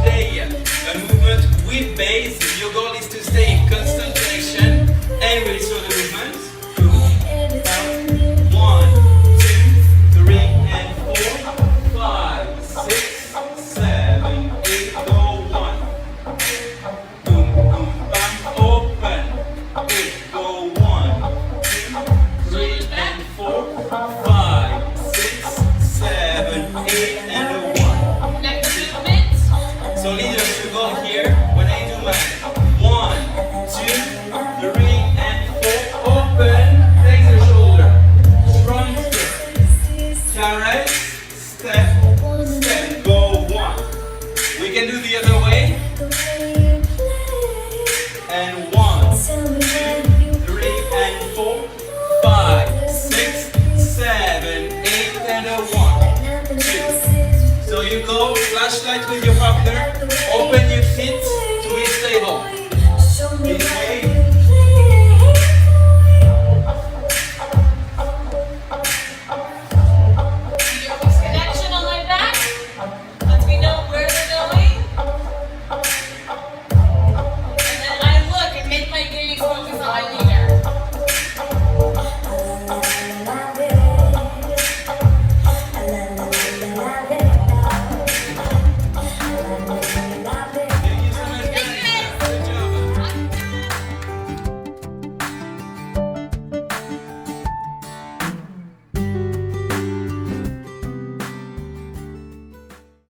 today a movement with base. Your goal is to stay in constant connection and release all the movements. One, two, three, and four, five, six, seven, eight, go one. Boom, boom, bam, open. Eight, go one, two, three, and four, five, six, seven, eight, and a one. Next movement. So leaders, you go here when I do my 1, 2, 3, and 4. Open. Take the shoulder. Strong step. Carrot. Step. Step. Go 1. We can do the other way. And 1, 2, 3, and 4, 5, 6, 7, 8, and a 1, 2. So you go flashlight with your partner. Open your feet to be stable.